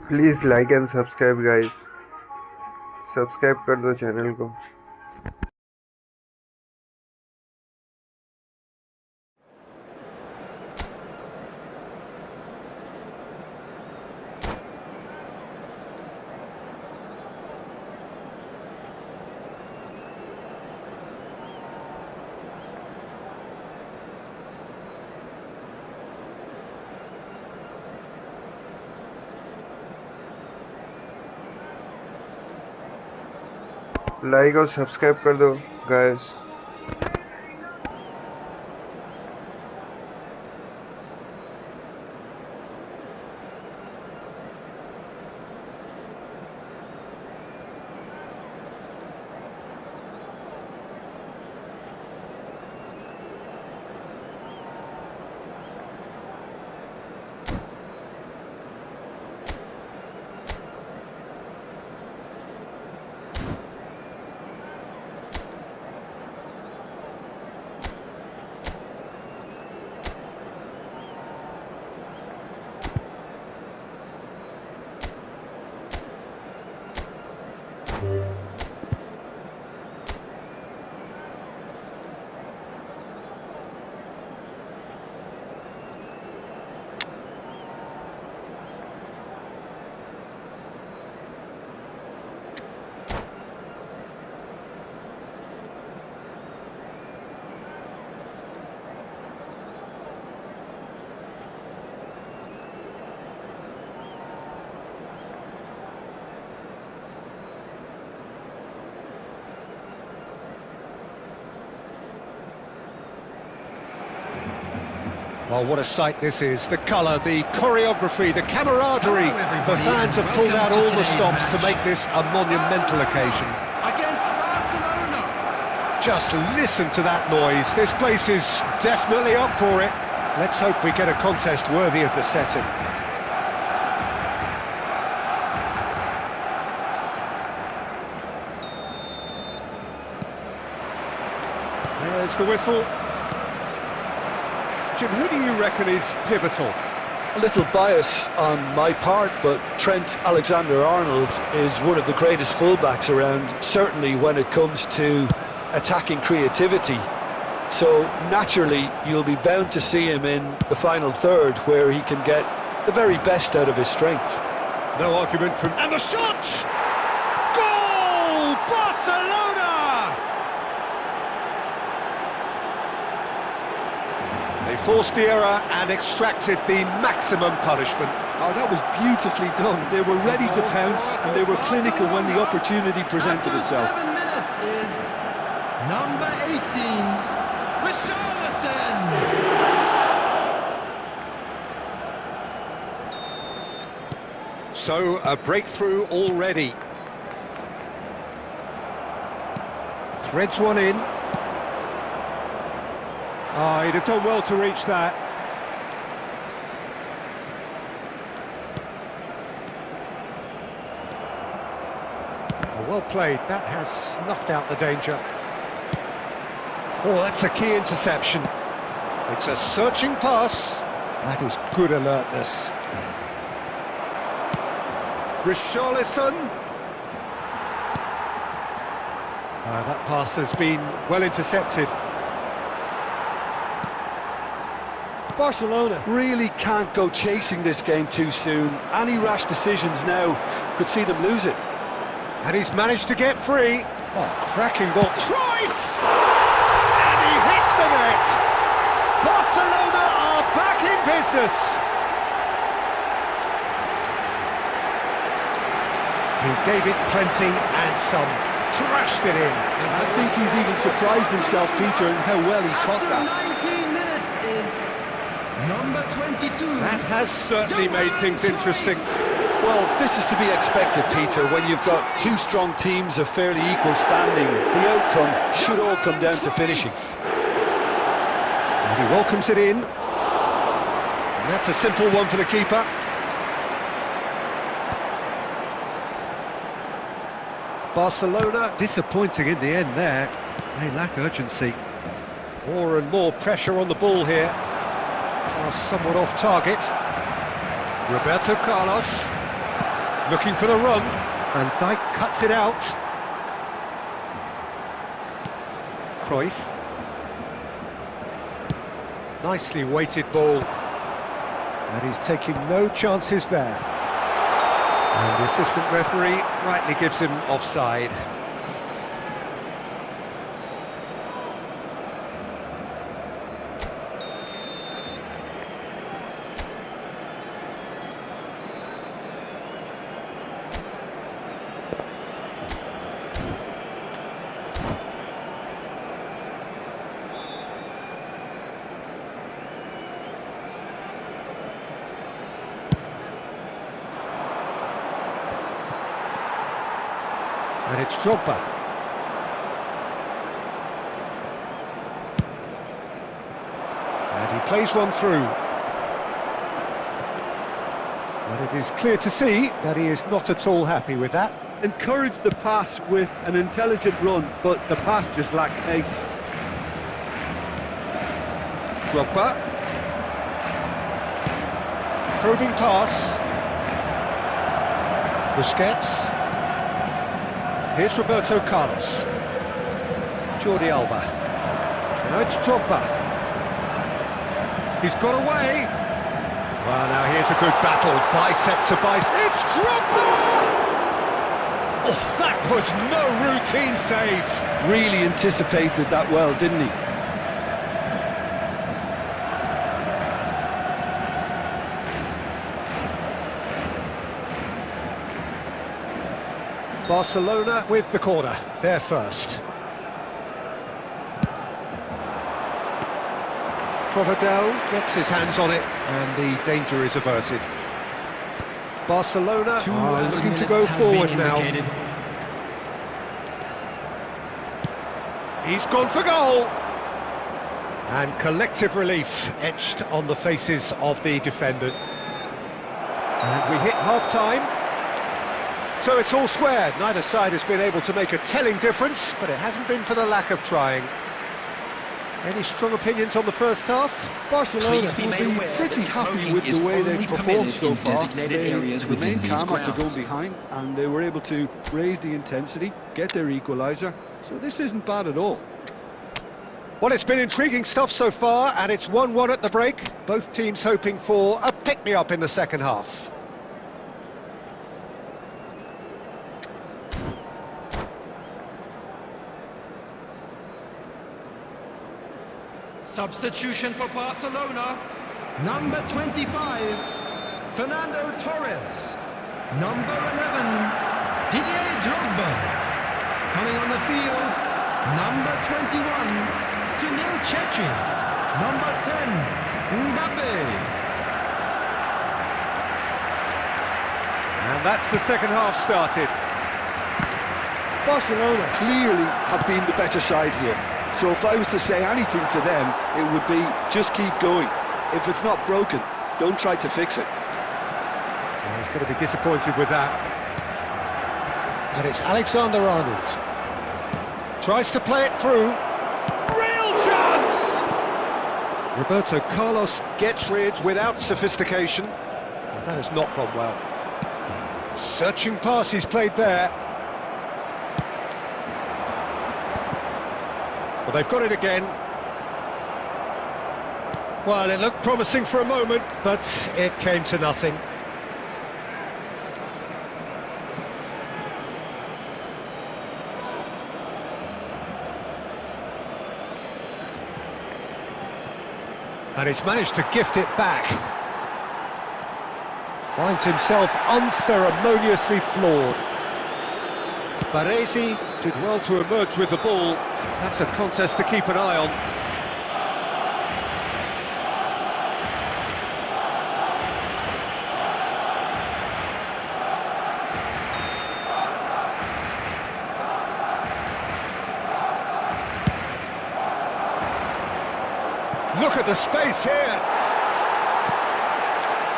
Please like and subscribe guys, subscribe कर दो channel को। लाइक और सब्सक्राइब कर दो guys. Well, what a sight this is. The colour, the choreography, the camaraderie. The fans have pulled out all the stops to make this a monumental occasion. Against Barcelona. Just listen to that noise. This place is definitely up for it. Let's hope we get a contest worthy of the setting. There's the whistle. Jim, who do you reckon is pivotal? A little bias on my part, but Trent Alexander-Arnold is one of the greatest fullbacks around, certainly when it comes to attacking creativity. So naturally, you'll be bound to see him in the final third, where he can get the very best out of his strengths. No argument from... And the shot! Goal! Barcelona! They forced the error and extracted the maximum punishment. Oh, that was beautifully done. They were ready to pounce, and they were clinical when the opportunity presented After itself. 7 minutes is number 18, Richarlison. So, a breakthrough already. Threads one in. Oh, he'd have done well to reach that. Oh, well played. That has snuffed out the danger. Oh, that's a key interception. It's a searching pass. That is good alertness. Richarlison. That pass has been well intercepted. Barcelona really can't go chasing this game too soon. Any rash decisions now could see them lose it. And he's managed to get free. Oh, cracking ball. Cruyff! And he hits the net! Barcelona are back in business! He gave it plenty and some. Trashed it in. I think he's even surprised himself, Peter, in how well he caught After that. 19 minutes is number 22. That has certainly made things interesting. Well, this is to be expected, Peter, when you've got two strong teams of fairly equal standing. The outcome should all come down to finishing. And he welcomes it in. And that's a simple one for the keeper. Barcelona disappointing in the end there. They lack urgency. More and more pressure on the ball here. Pass somewhat off target. Roberto Carlos. Looking for the run, and Dijk cuts it out. Cruyff. Nicely weighted ball. And he's taking no chances there. And the assistant referee rightly gives him offside. And it's Drogba. And he plays one through. And it is clear to see that he is not at all happy with that. Encouraged the pass with an intelligent run, but the pass just lacked pace. Drogba. Probing pass. Busquets. Here's Roberto Carlos. Jordi Alba. Now it's Drogba. He's got away. Well, now here's a good battle, bicep to bicep. It's Drogba! Oh, that was no routine save. Really anticipated that well, didn't he? Barcelona with the corner, they're first. Provedel gets his hands on it, and the danger is averted. Barcelona are looking to go forward now. He's gone for goal! And collective relief etched on the faces of the defenders. And we hit half-time. So it's all squared. Neither side has been able to make a telling difference, but it hasn't been for the lack of trying. Any strong opinions on the first half? Barcelona will be pretty happy with the way they've performed so far. They remained calm after going behind, and they were able to raise the intensity, get their equaliser, so this isn't bad at all. Well, it's been intriguing stuff so far, and it's 1-1 at the break. Both teams hoping for a pick-me-up in the second half. Substitution for Barcelona. Number 25, Fernando Torres. Number 11, Didier Drogba. Coming on the field, number 21, Sunil Chetri. Number 10, Mbappe. And that's the second half started. Barcelona clearly have been the better side here. So if I was to say anything to them, it would be just keep going. If it's not broken, don't try to fix it. Well, he's going to be disappointed with that. And it's Alexander-Arnold. Tries to play it through. Real chance! Roberto Carlos gets rid without sophistication. Well, that has not gone well. Searching pass he's played there. Well, they've got it again. Well, it looked promising for a moment, but it came to nothing. And he's managed to gift it back. Finds himself unceremoniously floored. Baresi did well to emerge with the ball. That's a contest to keep an eye on. Look at the space here.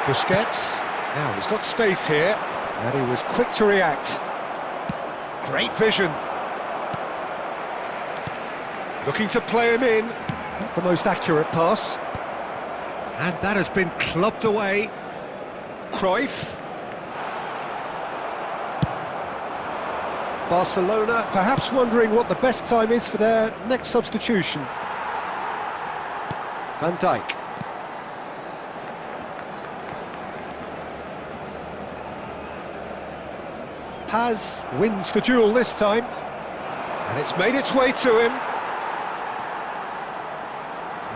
Busquets. Now he's got space here, and he was quick to react. Great vision. Looking to play him in. Not the most accurate pass. And that has been clubbed away. Cruyff. Barcelona perhaps wondering what the best time is for their next substitution. Van Dijk. Paz wins the duel this time, and it's made its way to him.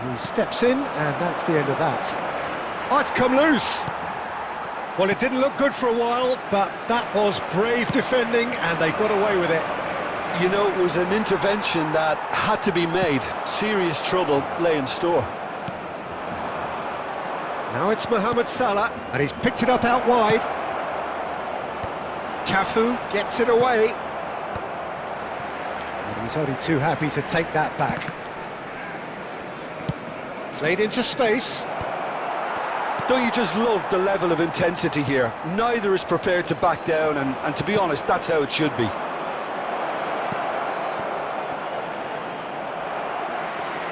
He steps in, and that's the end of that. Oh, it's come loose! Well, it didn't look good for a while, but that was brave defending, and they got away with it. You know, it was an intervention that had to be made. Serious trouble lay in store. Now it's Mohamed Salah, and he's picked it up out wide. Cafu gets it away. And he's only too happy to take that back. Played into space. Don't you just love the level of intensity here? Neither is prepared to back down, and to be honest, that's how it should be.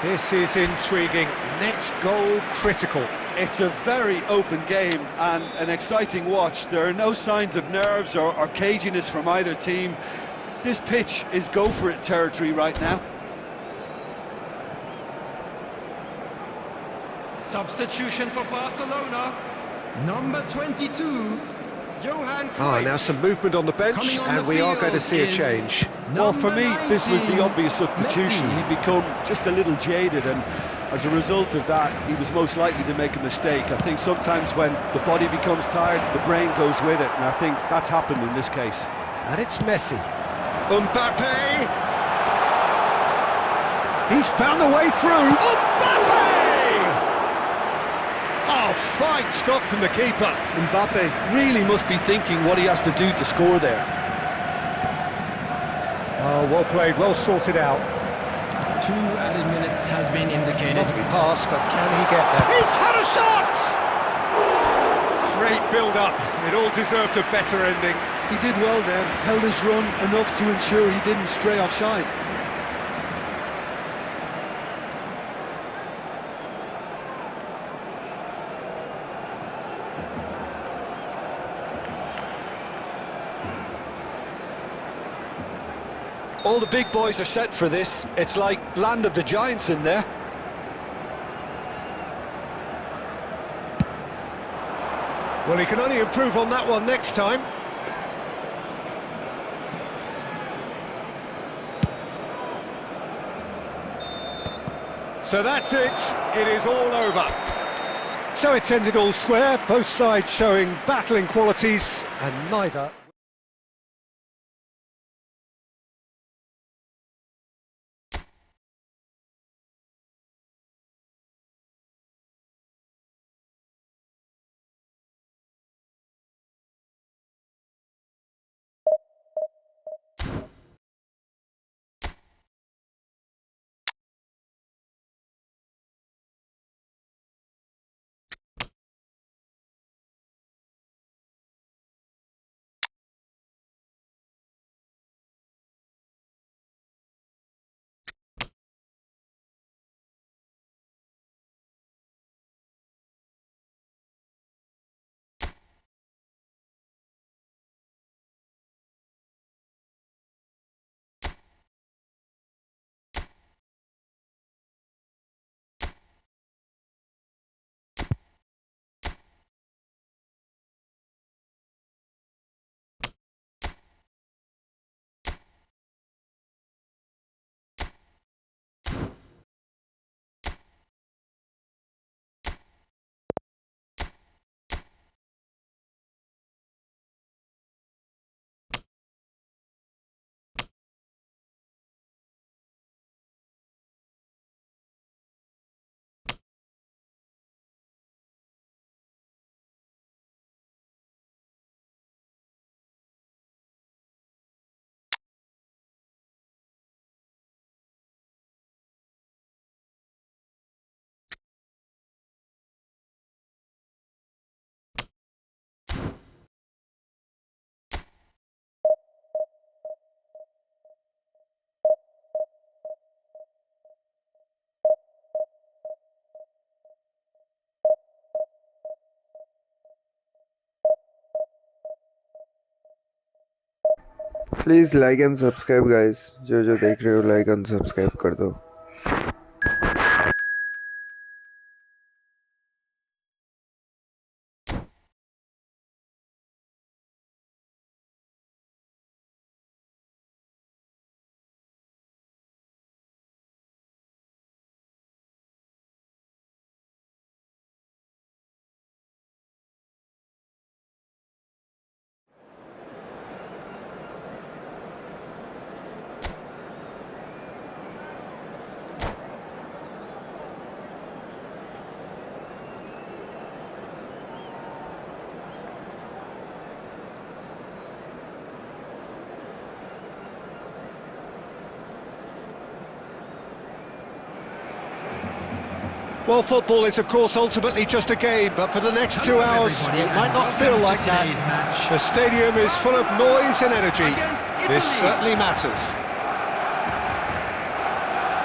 This is intriguing. Next goal critical. It's a very open game and an exciting watch. There are no signs of nerves or caginess from either team. This pitch is go-for-it territory right now. Substitution for Barcelona. Number 22, Johan Cruyff. Ah, now some movement on the bench, and we are going to see a change. Well, for me, this was the 19, obvious substitution. Messi. He'd become just a little jaded, and as a result of that, he was most likely to make a mistake. I think sometimes when the body becomes tired, the brain goes with it, and I think that's happened in this case. And it's Messi. Mbappe! He's found a way through. Mbappe! Oh, fine stop from the keeper. Mbappe really must be thinking what he has to do to score there. Oh, well played, well sorted out. 2 added minutes has been indicated. Lovely pass, but can he get there? He's had a shot! Great build-up. It all deserved a better ending. He did well there, held his run enough to ensure he didn't stray offside. All the big boys are set for this. It's like land of the giants in there. Well, he can only improve on that one next time. So that's it. It is all over. So it's ended all square, both sides showing battling qualities, and neither... please like and subscribe guys, जो जो देख रहे हो like and subscribe कर दो। Well, football is, of course, ultimately just a game, but for the next 2 hours, it might not feel like that. The stadium is full of noise and energy. This certainly matters.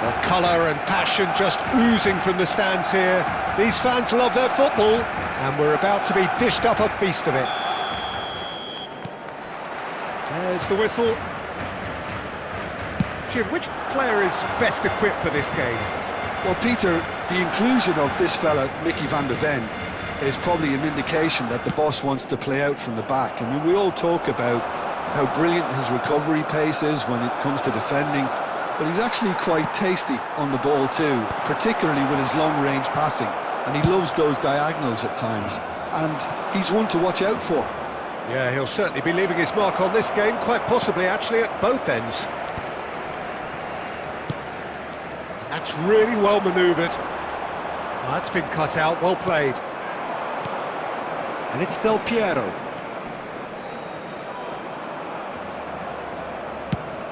Well, colour and passion just oozing from the stands here. These fans love their football, and we're about to be dished up a feast of it. There's the whistle. Jim, which player is best equipped for this game? Well, Peter, the inclusion of this fella, Mickey van der Ven, is probably an indication that the boss wants to play out from the back. I mean, we all talk about how brilliant his recovery pace is when it comes to defending, but he's actually quite tasty on the ball too, particularly with his long-range passing, and he loves those diagonals at times, and he's one to watch out for. Yeah, he'll certainly be leaving his mark on this game, quite possibly actually at both ends. That's really well manoeuvred. That's been cut out, well played. And it's Del Piero.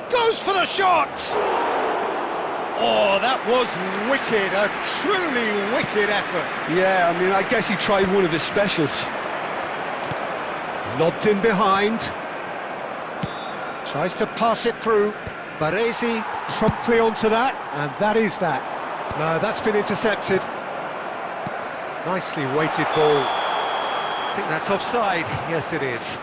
Goes for the shot! Oh, that was wicked, a truly wicked effort. Yeah, I mean, I guess he tried one of his specials. Lobbed in behind. Tries to pass it through. Baresi promptly onto that, and that is that. No, that's been intercepted. Nicely weighted ball. I think that's offside. Yes, it is.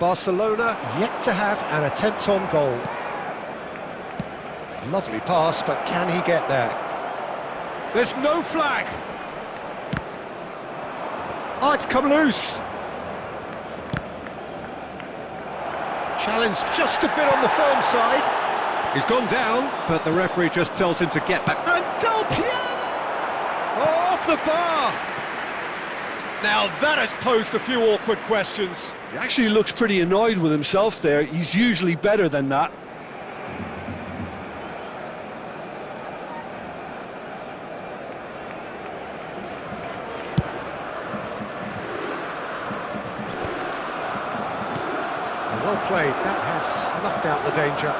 Barcelona yet to have an attempt on goal. Lovely pass, but can he get there? There's no flag! Oh, it's come loose! Challenge just a bit on the firm side. He's gone down, but the referee just tells him to get back. And Del Piero! Oh, off the bar! Now that has posed a few awkward questions. He actually looks pretty annoyed with himself there. He's usually better than that. Well played, that has snuffed out the danger.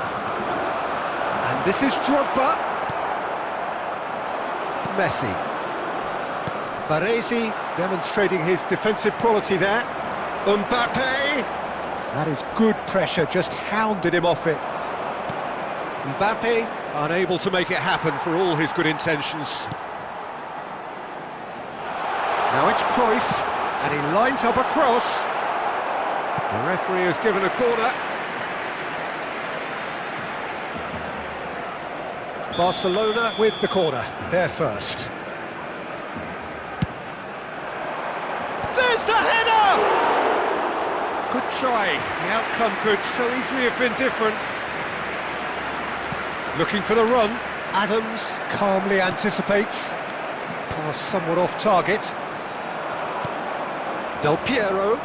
And this is Drogba. Messi. Baresi demonstrating his defensive quality there. Mbappe! That is good pressure, just hounded him off it. Mbappe unable to make it happen for all his good intentions. Now it's Cruyff, and he lines up a cross. The referee has given a corner. Barcelona with the corner, they're first. There's the header! Good try, the outcome could so easily have been different. Looking for the run, Adams calmly anticipates. Pass somewhat off target. Del Piero.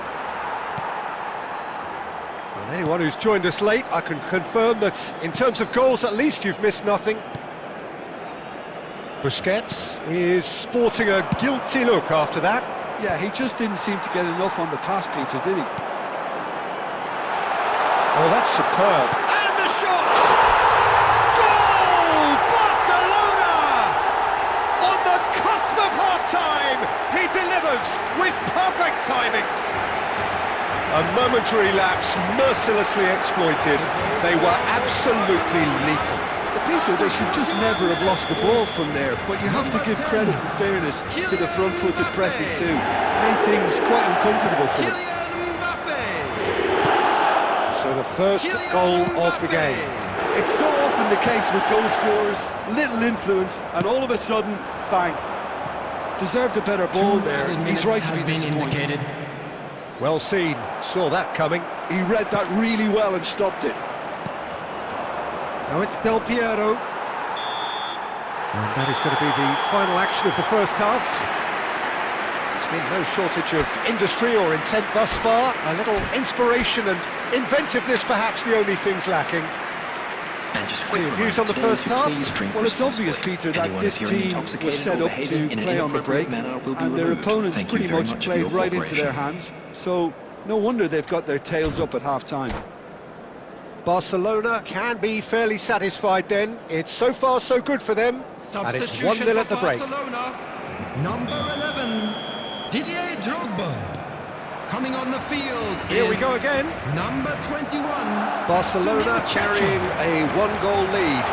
And anyone who's joined us late, I can confirm that in terms of goals at least you've missed nothing. Busquets is sporting a guilty look after that. Yeah, he just didn't seem to get enough on the pass, Peter, did he? Oh, that's superb. And the shot! Goal! Barcelona! On the cusp of half-time, he delivers with perfect timing. A momentary lapse, mercilessly exploited. They were absolutely lethal. But Peter, they should just never have lost the ball from there, but you have to give credit and fairness to the front-footed pressing too. Made things quite uncomfortable for them. So the first goal of the game. It's so often the case with goal scorers, little influence, and all of a sudden, bang. Deserved a better ball there. He's right to be disappointed. Well seen, saw that coming. He read that really well and stopped it. Now it's Del Piero. And that is going to be the final action of the first half. There's been no shortage of industry or intent thus far. A little inspiration and inventiveness perhaps the only things lacking. Your views on the first half? Well, it's obvious, Peter, that this team was set up to play on the break, and their opponents pretty much played right into their hands, so no wonder they've got their tails up at half-time. Barcelona can be fairly satisfied then. It's so far so good for them, and it's 1-0 at the break. Number 11, Didier Drogba. Coming on the field. Here we go again. Number 21. Barcelona carrying a one-goal lead.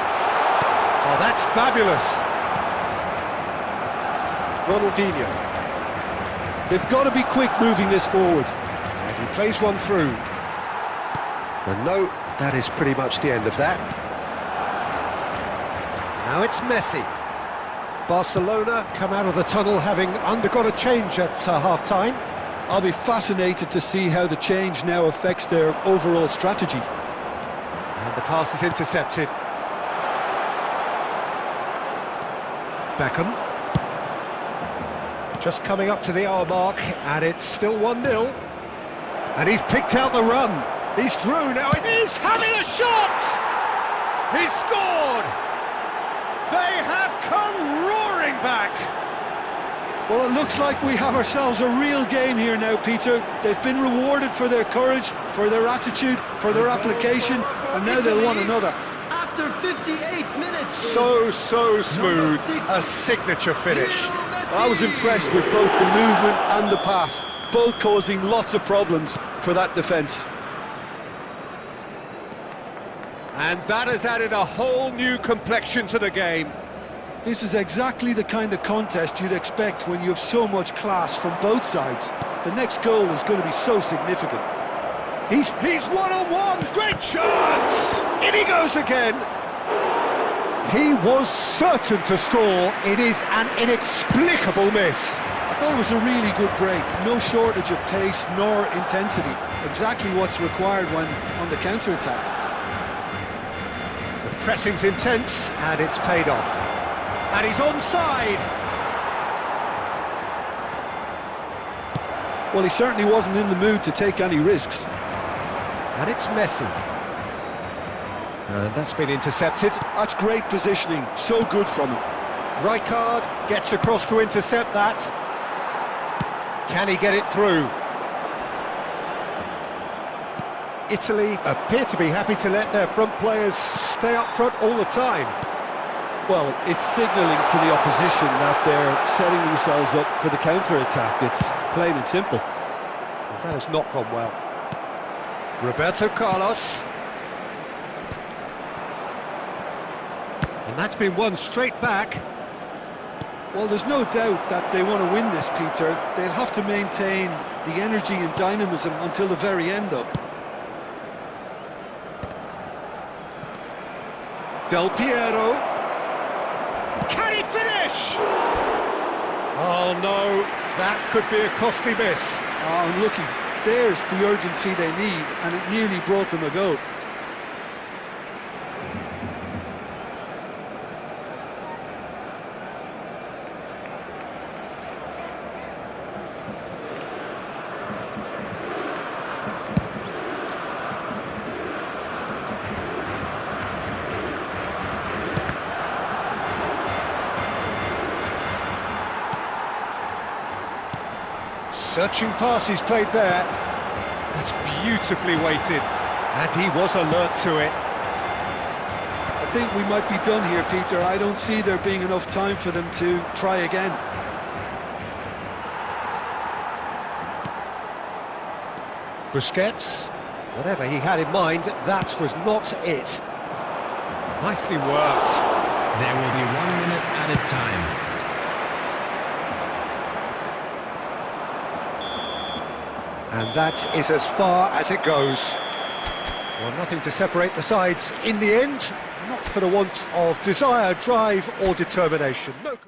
Oh, that's fabulous. Ronaldinho. They've got to be quick moving this forward. And he plays one through. And no, that is pretty much the end of that. Now it's Messi. Barcelona come out of the tunnel having undergone a change at half-time. I'll be fascinated to see how the change now affects their overall strategy. And the pass is intercepted. Beckham. Just coming up to the hour mark, and it's still 1-0. And he's picked out the run. He's through now. He's having a shot! He's scored! They have come roaring back! Well, it looks like we have ourselves a real game here now, Peter. They've been rewarded for their courage, for their attitude, for their application, and now they'll want another. After 58 minutes. So smooth. A signature finish. I was impressed with both the movement and the pass, both causing lots of problems for that defence. And that has added a whole new complexion to the game. This is exactly the kind of contest you'd expect when you have so much class from both sides. The next goal is going to be so significant. He's one-on-one, great chance! In he goes again! He was certain to score. It is an inexplicable miss. I thought it was a really good break. No shortage of pace nor intensity. Exactly what's required when on the counter-attack. The pressing's intense, and it's paid off. And he's onside. Well, he certainly wasn't in the mood to take any risks. And it's Messi. And that's been intercepted. That's great positioning, so good from him. Rijkaard gets across to intercept that. Can he get it through? Italy appear to be happy to let their front players stay up front all the time. Well, it's signalling to the opposition that they're setting themselves up for the counter-attack. It's plain and simple. Well, that has not gone well. Roberto Carlos. And that's been won straight back. Well, there's no doubt that they want to win this, Peter. They'll have to maintain the energy and dynamism until the very end, though. Del Piero. Can he finish? Oh no, that could be a costly miss. Oh, unlucky. There's the urgency they need, and it nearly brought them a goal. Searching pass he's played there. That's beautifully weighted. And he was alert to it. I think we might be done here, Peter. I don't see there being enough time for them to try again. Busquets, whatever he had in mind, that was not it. Nicely worked. There will be 1 minute added time. And that is as far as it goes. Well, nothing to separate the sides in the end, not for the want of desire, drive or determination. No.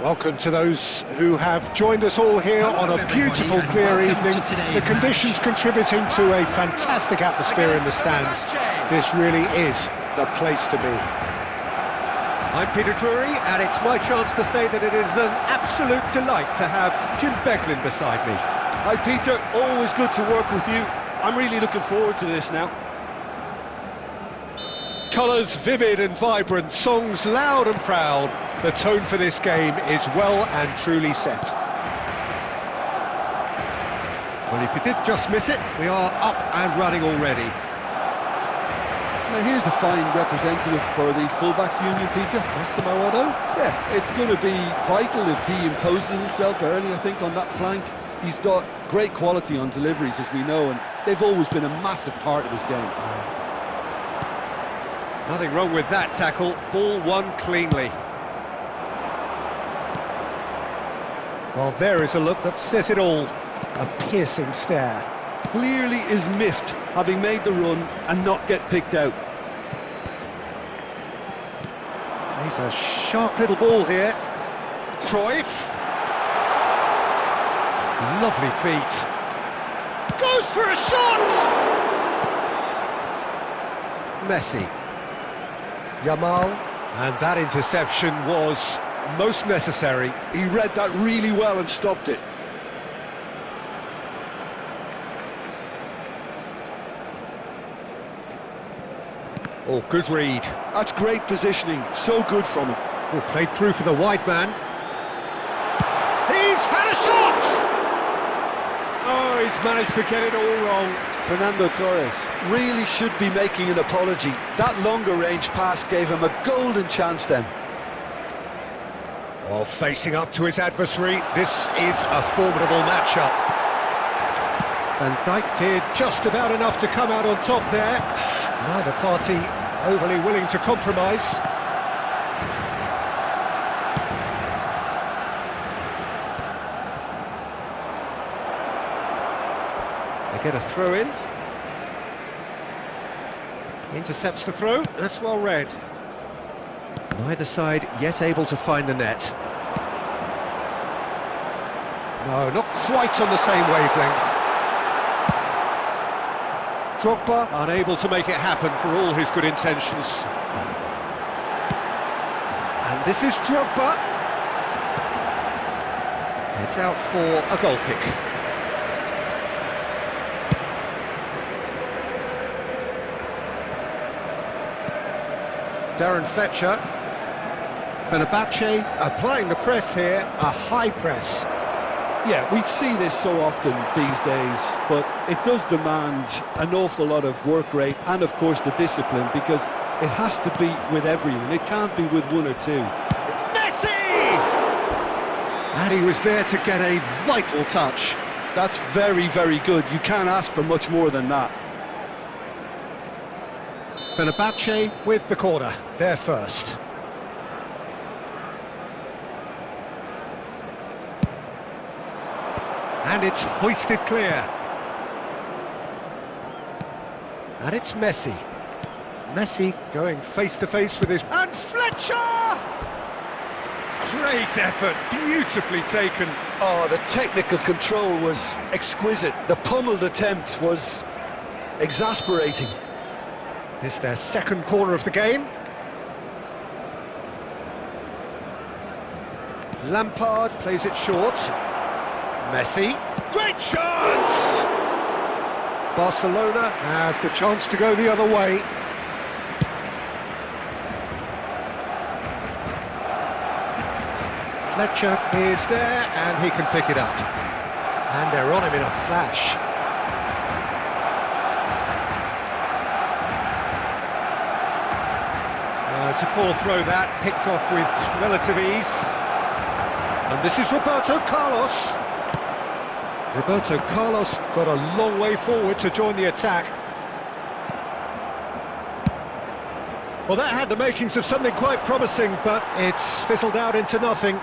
Welcome to those who have joined us all here on a beautiful, clear evening. The conditions contributing to a fantastic atmosphere in the stands. This really is the place to be. I'm Peter Drury, and it's my chance to say that it is an absolute delight to have Jim Beglin beside me. Hi Peter, always good to work with you. I'm really looking forward to this now. Colours vivid and vibrant, songs loud and proud. The tone for this game is well and truly set. Well, if you did just miss it, we are up and running already. Now here's a fine representative for the fullbacks union, Peter. That's the Marado. Yeah, it's going to be vital if he imposes himself early, I think, on that flank. He's got great quality on deliveries, as we know, and they've always been a massive part of his game. Nothing wrong with that tackle. Ball won cleanly. Well, there is a look that says it all. A piercing stare. Clearly is miffed, having made the run and not get picked out. He's a sharp little ball here. Cruyff. Lovely feet. Goes for a shot! Messi. Yamal. And that interception was most necessary. He read that really well and stopped it. Oh, good read. That's great positioning, so good from him. Oh, played through for the wide man. He's had a shot! Oh, he's managed to get it all wrong. Fernando Torres really should be making an apology. That longer range pass gave him a golden chance then. Oh, facing up to his adversary, this is a formidable matchup. Van Dijk did just about enough to come out on top there. Neither party overly willing to compromise. They get a throw in. Intercepts the throw, that's well read. Neither side yet able to find the net. No, not quite on the same wavelength. Drogba unable to make it happen for all his good intentions. And this is Drogba. It's out for a goal kick. Darren Fletcher. Fenerbahce applying the press here, a high press. Yeah, we see this so often these days, but it does demand an awful lot of work rate and, of course, the discipline, because it has to be with everyone. It can't be with one or two. Messi! And he was there to get a vital touch. That's very, very good. You can't ask for much more than that. Fenerbahce with the corner, there first. And it's hoisted clear. And it's Messi. Messi going face-to-face with his... And Fletcher! Great effort, beautifully taken. Oh, the technical control was exquisite. The pummeled attempt was exasperating. It's their second corner of the game. Lampard plays it short. Messi, great chance! Barcelona has the chance to go the other way. Fletcher is there and he can pick it up. And they're on him in a flash. It's a poor throw that, picked off with relative ease. And this is Roberto Carlos. Roberto Carlos got a long way forward to join the attack. Well, that had the makings of something quite promising, but it's fizzled out into nothing.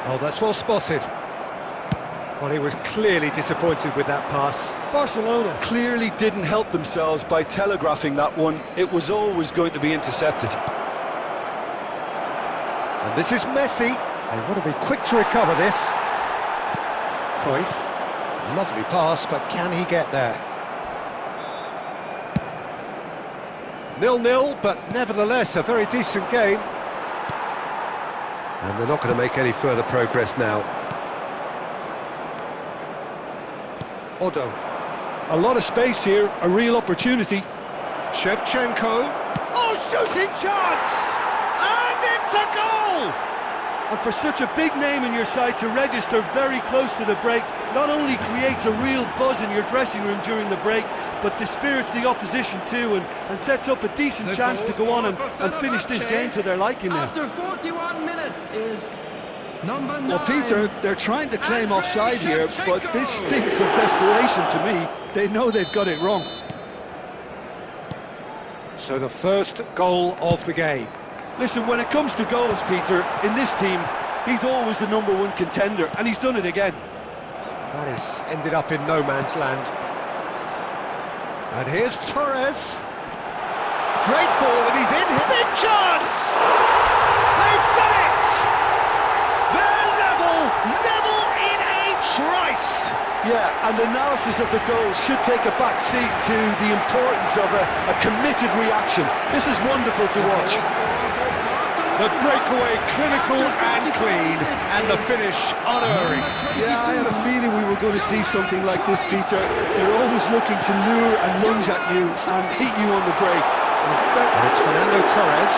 Oh, that's well spotted. Well, he was clearly disappointed with that pass. Barcelona clearly didn't help themselves by telegraphing that one. It was always going to be intercepted. And this is Messi. They want to be quick to recover this. Cruyff. Lovely pass, but can he get there? 0-0, but nevertheless a very decent game. And they're not going to make any further progress now. Odo. A lot of space here, a real opportunity. Shevchenko. Oh, shooting chance! And it's a goal! And for such a big name in your side to register very close to the break, not only creates a real buzz in your dressing room during the break, but dispirits the opposition too, and sets up a decent chance to go on and finish this game to their liking now. After 41 minutes is number 9. Well, Peter, they're trying to claim offside here, but this stinks of desperation to me. They know they've got it wrong. So the first goal of the game. Listen, when it comes to goals, Peter, in this team, he's always the #1 contender, and he's done it again. That has ended up in no man's land. And here's Torres. Great ball, and he's in here. Big chance! They've done it! They're level in a trice! Yeah, and analysis of the goal should take a back seat to the importance of a committed reaction. This is wonderful to watch. The breakaway clinical and clean, and the finish unerring. Yeah, I had a feeling we were going to see something like this, Peter. They're always looking to lure and lunge at you and hit you on the break. And it's Fernando Torres.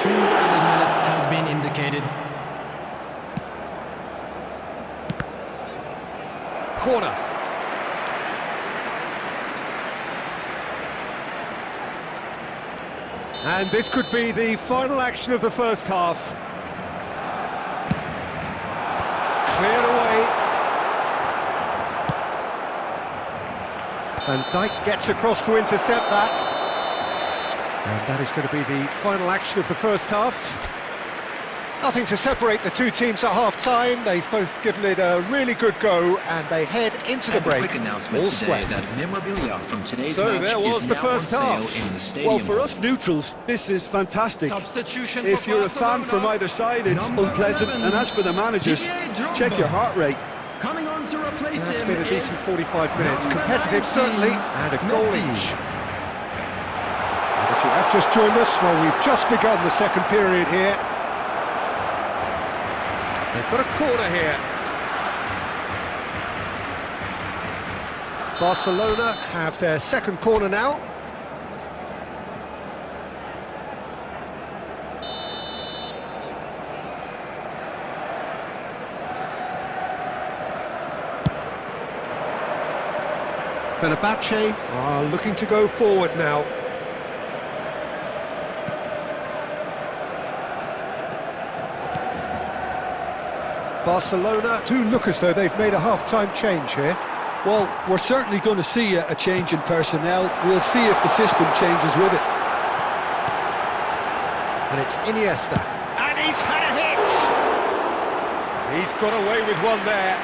2 added minutes has been indicated. Corner. And this could be the final action of the first half. Cleared away. And Dijk gets across to intercept that. And that is going to be the final action of the first half. Nothing to separate the two teams at half-time. They've both given it a really good go, and they head into the break all square. So there was the first half. Well, for us neutrals, this is fantastic. If you're a fan from either side, it's unpleasant. And as for the managers, check your heart rate. Coming on to replace him. It's been a decent 45 minutes. Competitive, certainly, and a goal each. And if you have just joined us, well, we've just begun the second period here. They've got a corner here. Barcelona have their second corner now. Fenerbahce are looking to go forward now. Barcelona do look as though they've made a half-time change here. Well, we're certainly going to see a change in personnel. We'll see if the system changes with it. And it's Iniesta. And he's had a hit! He's got away with one there.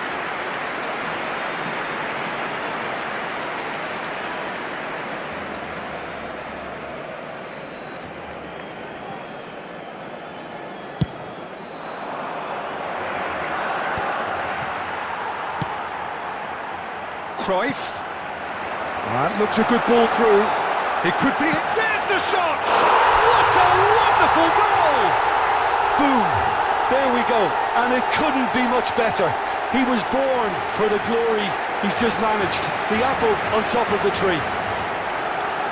Cruyff. That looks a good ball through. It could be it. There's the shot! What a wonderful goal! Boom! There we go. And it couldn't be much better. He was born for the glory he's just managed. The apple on top of the tree.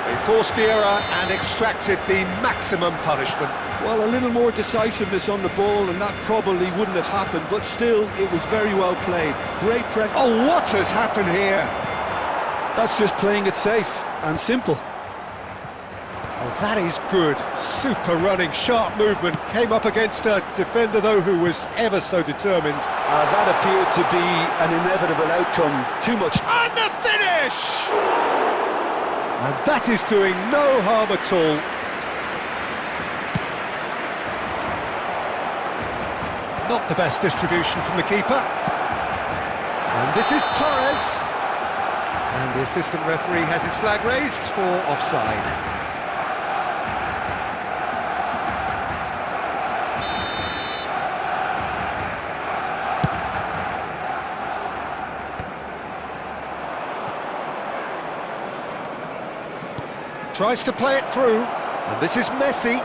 They forced the error and extracted the maximum punishment. Well, a little more decisiveness on the ball and that probably wouldn't have happened, but still, it was very well played. Great prep. Oh, what has happened here? That's just playing it safe and simple. Oh, that is good. Super running, sharp movement. Came up against a defender, though, who was ever so determined. That appeared to be an inevitable outcome. Too much. And the finish! And that is doing no harm at all. Not the best distribution from the keeper. And this is Torres. And the assistant referee has his flag raised for offside. Tries to play it through, and this is Messi.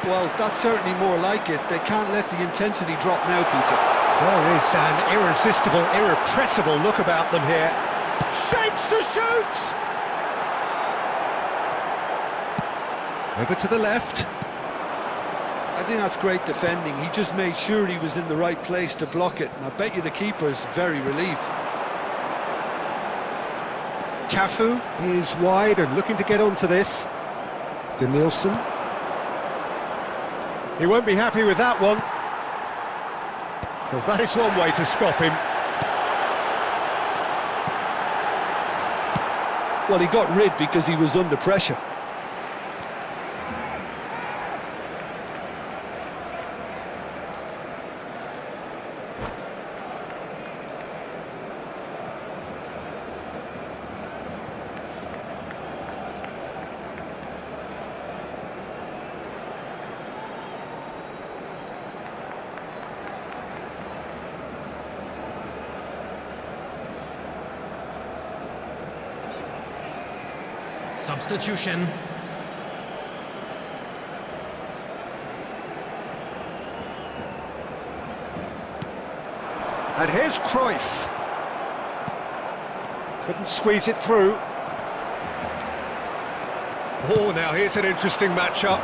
Well, that's certainly more like it. They can't let the intensity drop now, Peter. There is an irresistible, irrepressible look about them here. Shapes to shoot! Over to the left. I think that's great defending. He just made sure he was in the right place to block it, and I bet you the keeper's very relieved. Cafu is wide and looking to get onto this. Denilson. He won't be happy with that one. Well, that is one way to stop him. Well, he got rid because he was under pressure. Substitution. And here's Cruyff. Couldn't squeeze it through. Oh, now here's an interesting matchup.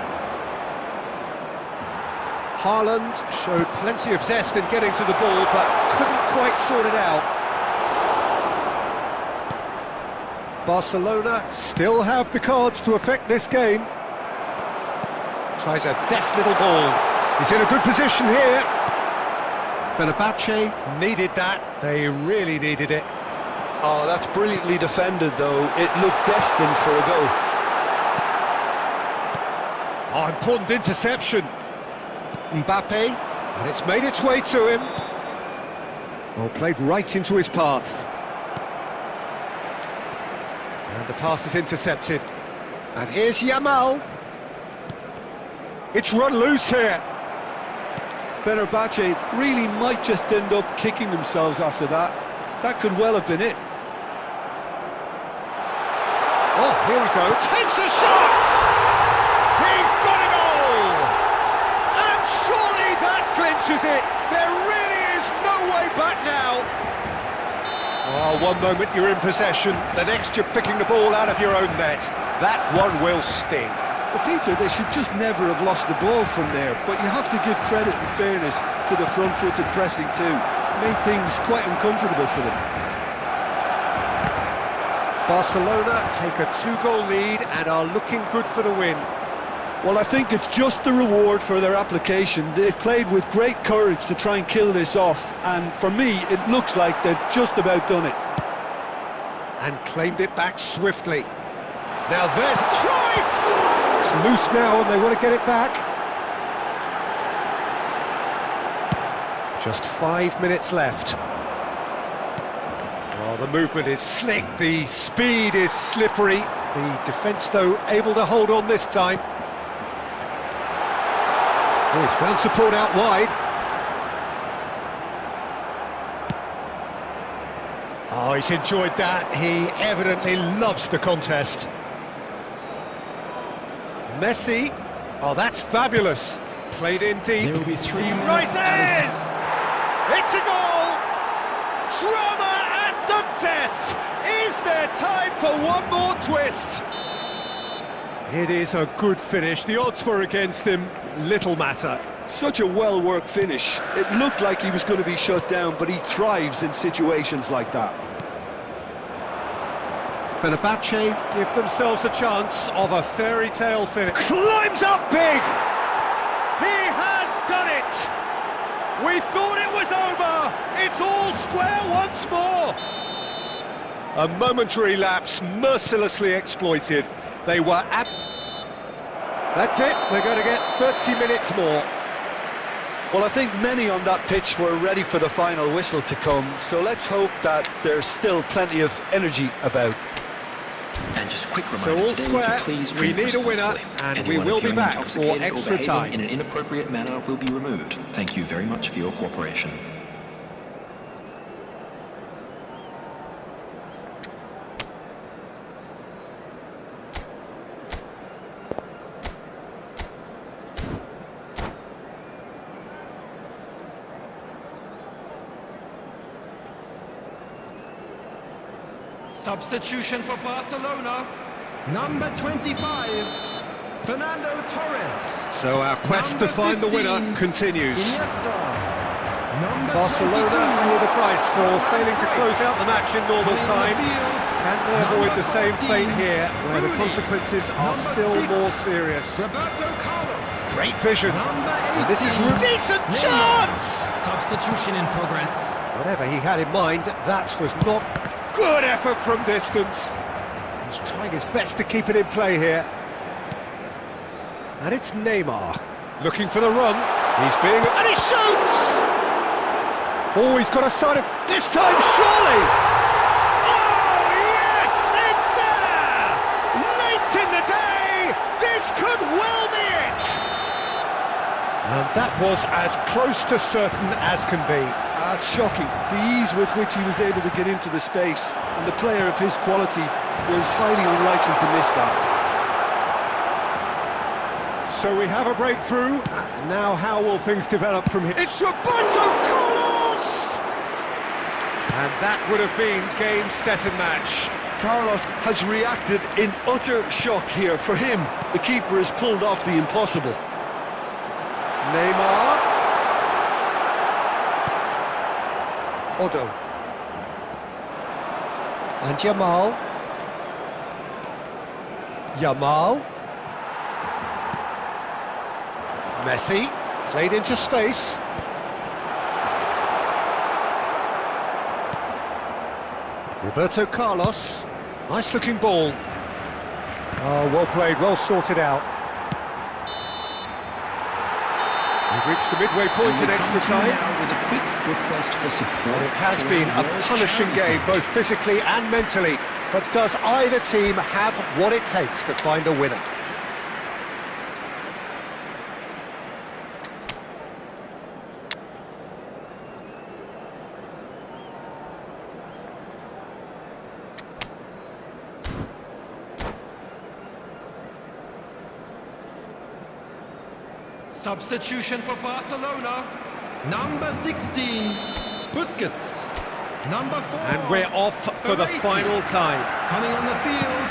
Haaland showed plenty of zest in getting to the ball, but couldn't quite sort it out. Barcelona still have the cards to affect this game. Tries a deft little ball. He's in a good position here. Fenerbahce needed that. They really needed it. Oh, that's brilliantly defended, though. It looked destined for a goal. Oh, important interception. Mbappe, and it's made its way to him. Well, played right into his path. And the pass is intercepted. And here's Yamal. It's run loose here. Fenerbahce really might just end up kicking themselves after that. That could well have been it. Oh, here we go. Takes a shot! He's got a goal! And surely that clinches it. There really is no way back now. Oh, one moment you're in possession, the next you're picking the ball out of your own net. That one will sting. Well, Peter, they should just never have lost the ball from there, but you have to give credit and fairness to the front-footed pressing too. Made things quite uncomfortable for them. Barcelona take a 2-goal lead and are looking good for the win. Well, I think it's just the reward for their application. They've played with great courage to try and kill this off, and for me, it looks like they've just about done it. And claimed it back swiftly. Now there's Cruyff! It's loose now and they want to get it back. Just 5 minutes left. Oh, the movement is slick, the speed is slippery. The defence, though, able to hold on this time. Oh, he's found support out wide. Oh, he's enjoyed that. He evidently loves the contest. Messi. Oh, that's fabulous. Played in deep. There will be 3 He minutes rises! It's a goal! Drama at the death! Is there time for one more twist? It is a good finish. The odds were against him. Little matter. Such a well-worked finish. It looked like he was going to be shut down, but he thrives in situations like that. Fenerbahce give themselves a chance of a fairy tale finish. Climbs up big! He has done it! We thought it was over! It's all square once more! A momentary lapse mercilessly exploited. They were That's it, we're going to get 30 minutes more. Well, I think many on that pitch were ready for the final whistle to come, so let's hope that there's still plenty of energy about. And just a quick reminder So all today square, to please we drink need a winner, responsibly. and we Anyone will be appearing back for intoxicated or extra behaving time. in an inappropriate manner will be removed. Thank you very much for your cooperation. Substitution for Barcelona. Number 25, Fernando Torres. So our quest to find the winner continues. Iniesta. Number Barcelona 22, pay the price for failing to close out the match in normal time. Can they avoid the same fate here, where the consequences are still more serious? Roberto Carlos. Great vision. Number 18, And this is a decent Neymar. chance! Substitution in progress. Whatever he had in mind, that was not good effort from distance. He's trying his best to keep it in play here. And it's Neymar looking for the run. He's being... and he shoots! Oh, he's got a side of... this time, surely! Oh, yes! It's there! Late in the day! This could well be it! And that was as close to certain as can be. That's shocking. The ease with which he was able to get into the space, and the player of his quality was highly unlikely to miss that. So we have a breakthrough. Now how will things develop from here? It's Roberto Carlos! And that would have been game, set and match. Carlos has reacted in utter shock here. For him, the keeper has pulled off the impossible. Neymar. Odo. And Yamal. Yamal. Messi. Played into space. Roberto Carlos. Nice looking ball. Oh, well played, well sorted out. We've reached the midway point in extra time. With a quick request for support. It has been a punishing game, both physically and mentally. But does either team have what it takes to find a winner? Substitution for Barcelona. Number 16, Busquets. Number 4. And we're off for the final time. Coming on the field.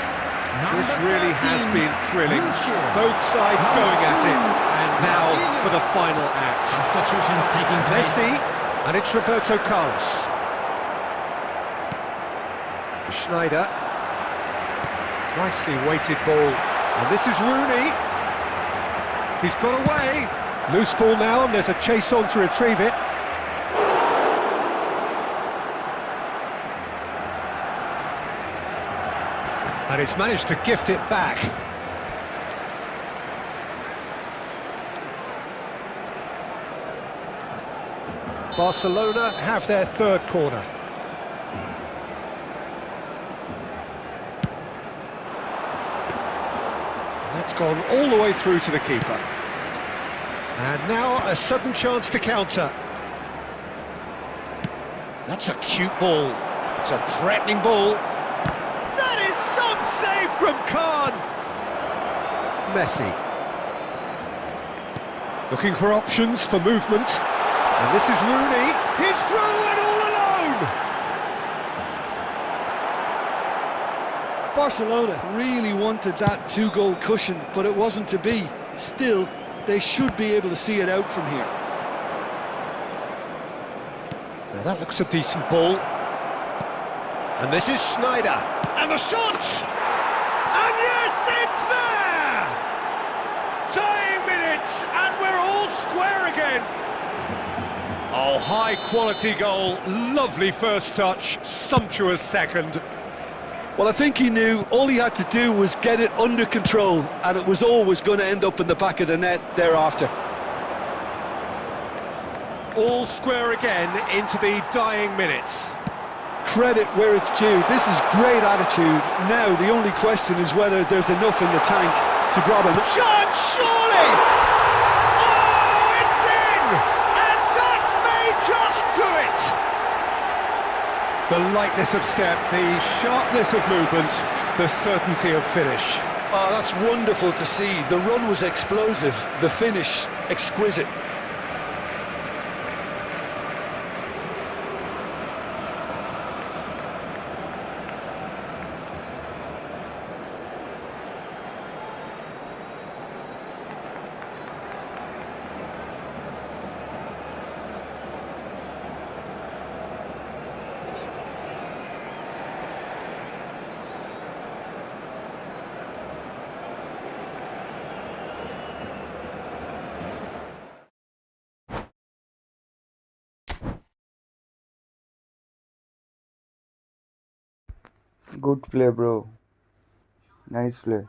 This number really 13, has been thrilling. Wilshere. Both sides going at it. And now for the final act. Substitutions taking place. Messi, and it's Roberto Carlos. Schneider. Nicely weighted ball. And this is Rooney. He's got away. Loose ball now, and there's a chase on to retrieve it. And he's managed to gift it back. Barcelona have their third corner. That's gone all the way through to the keeper. And now a sudden chance to counter. That's a cute ball. It's a threatening ball. That is some save from Khan. Messi. Looking for options for movement. And this is Rooney. He's through and all alone. Barcelona really wanted that two-goal cushion, but it wasn't to be. Still, they should be able to see it out from here. Now that looks a decent ball. And this is Schneider. And the shot! And yes, it's there! Tying minutes, and we're all square again. Oh, high-quality goal. Lovely first touch, sumptuous second. Well, I think he knew all he had to do was get it under control, and it was always going to end up in the back of the net thereafter. All square again into the dying minutes. Credit where it's due. This is great attitude. Now, the only question is whether there's enough in the tank to grab a... Chance, surely! Oh, it's in! And that may just do it! The lightness of step, the sharpness of movement, the certainty of finish. Oh, that's wonderful to see. The run was explosive, the finish exquisite. Good play, bro. Nice play.